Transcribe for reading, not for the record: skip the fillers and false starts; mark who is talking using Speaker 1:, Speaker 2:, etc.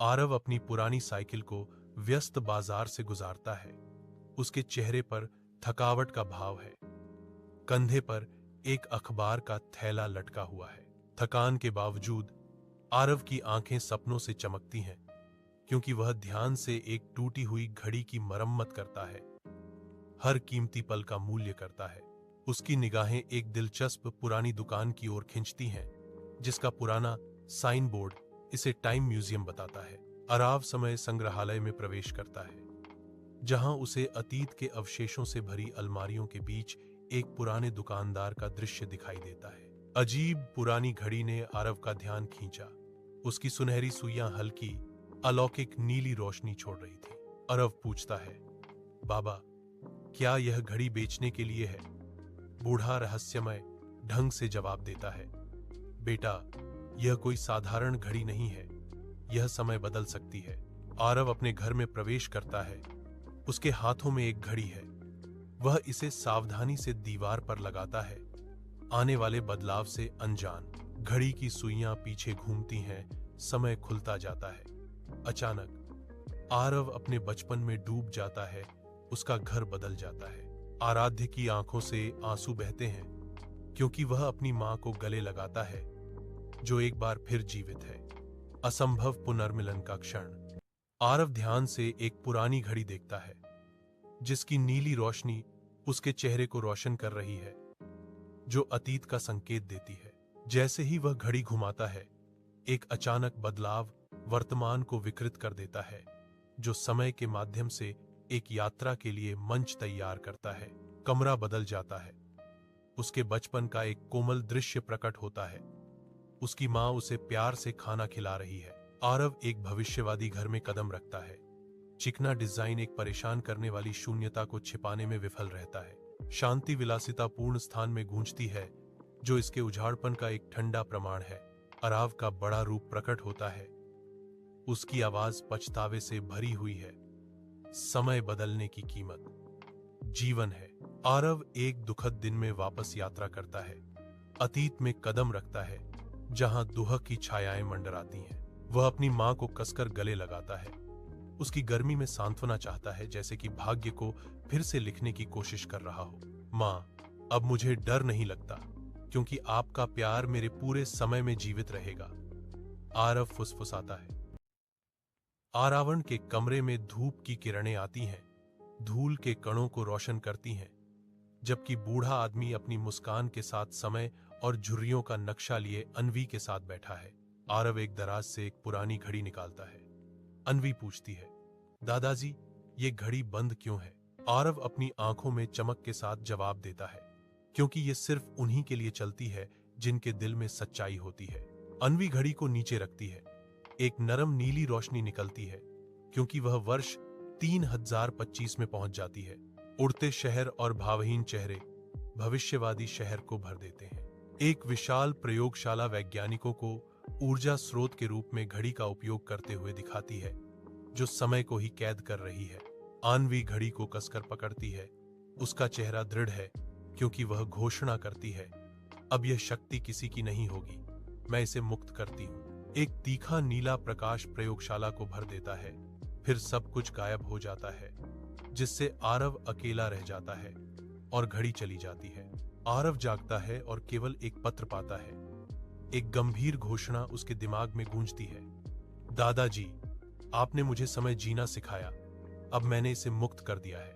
Speaker 1: आरव अपनी पुरानी साइकिल को व्यस्त बाजार से गुजारता है। उसके चेहरे पर थकावट का भाव है। कंधे पर एक अखबार का थैला लटका हुआ है। थकान के बावजूद आरव की आंखें सपनों से चमकती हैं, क्योंकि वह ध्यान से एक टूटी हुई घड़ी की मरम्मत करता है, हर कीमती पल का मूल्य करता है। उसकी निगाहें एक दिलचस्प पुरानी दुकान की ओर खिंचती हैं, जिसका पुराना साइन बोर्ड इसे टाइम म्यूजियम बताता है। आरव समय संग्रहालय में प्रवेश करता है, जहां उसे अतीत के अवशेषों से भरी अलमारियों के बीच एक पुराने दुकानदार का दृश्य दिखाई देता है। अजीब पुरानी घड़ी ने आरव का ध्यान खींचा। उसकी सुनहरी सुइयां हल्की अलौकिक नीली रोशनी छोड़ रही थी। आरव पूछता है, बाबा, क्या यह घड़ी बेचने के लिए है? बूढ़ा रहस्यमय ढंग से जवाब देता है, बेटा, यह कोई साधारण घड़ी नहीं है, यह समय बदल सकती है। आरव अपने घर में प्रवेश करता है। उसके हाथों में एक घड़ी है। वह इसे सावधानी से दीवार पर लगाता है, आने वाले बदलाव से अनजान। घड़ी की सुइयां पीछे घूमती हैं, समय खुलता जाता है। अचानक आरव अपने बचपन में डूब जाता है। उसका घर बदल जाता है। आराध्य की आंखों से आंसू बहते हैं, क्योंकि वह अपनी मां को गले लगाता है, जो एक बार फिर जीवित है। असंभव पुनर्मिलन का क्षण। आरव ध्यान से एक पुरानी घड़ी देखता है, जिसकी नीली रोशनी उसके चेहरे को रोशन कर रही है, जो अतीत का संकेत देती है। जैसे ही वह घड़ी घुमाता है, एक अचानक बदलाव वर्तमान को विकृत कर देता है, जो समय के माध्यम से एक यात्रा के लिए मंच तैयार करता है। कमरा बदल जाता है। उसके बचपन का एक कोमल दृश्य प्रकट होता है। उसकी मां उसे प्यार से खाना खिला रही है। आरव एक भविष्यवादी घर में कदम रखता है। चिकना डिजाइन एक परेशान करने वाली शून्यता को छिपाने में विफल रहता है। शांति विलासितापूर्ण स्थान में गूंजती है, जो इसके उजाड़पन का एक ठंडा प्रमाण है। आरव का बड़ा रूप प्रकट होता है। उसकी आवाज पछतावे से भरी हुई है। समय बदलने की कीमत जीवन है। आरव एक दुखद दिन में वापस यात्रा करता है। अतीत में कदम रखता है, जहां दुह की छायाएं मंडराती हैं। वह अपनी मां को कसकर गले लगाता है। उसकी गर्मी में सांत्वना चाहता है, जैसे कि भाग्य को फिर से लिखने की कोशिश कर रहा हो। मां, अब मुझे डर नहीं लगता, क्योंकि आपका प्यार मेरे पूरे समय में जीवित रहेगा। आरव फुसफुसाता है। आरावण के कमरे में धूप की किरणें आती हैं, धूल के कणों को रोशन करती हैं, जबकि बूढ़ा आदमी अपनी मुस्कान के साथ समय और झुर्रियों का नक्शा लिए अन्वी के साथ बैठा है। आरव एक दराज से एक पुरानी घड़ी निकालता है। अन्वी पूछती है, दादाजी, ये घड़ी बंद क्यों है? आरव अपनी आंखों में चमक के साथ जवाब देता है, क्योंकि ये सिर्फ उन्हीं के लिए चलती है जिनके दिल में सच्चाई होती है। अन्वी घड़ी को नीचे रखती है। एक नरम नीली रोशनी निकलती है, क्योंकि वह वर्ष 3025 में पहुंच जाती है। उड़ते शहर और भावहीन चेहरे भविष्यवादी शहर को भर देते हैं। एक विशाल प्रयोगशाला वैज्ञानिकों को ऊर्जा स्रोत के रूप में घड़ी का उपयोग करते हुए दिखाती है, जो समय को ही कैद कर रही है। अन्वी घड़ी को कसकर पकड़ती है। उसका चेहरा दृढ़ है, क्योंकि वह घोषणा करती है, अब यह शक्ति किसी की नहीं होगी, मैं इसे मुक्त करती हूँ। एक तीखा नीला प्रकाश प्रयोगशाला को भर देता है, फिर सब कुछ गायब हो जाता है, जिससे आरव अकेला रह जाता है और घड़ी चली जाती है। आरव जागता है और केवल एक पत्र पाता है। एक गंभीर घोषणा उसके दिमाग में गूंजती है, दादाजी, आपने मुझे समय जीना सिखाया, अब मैंने इसे मुक्त कर दिया है।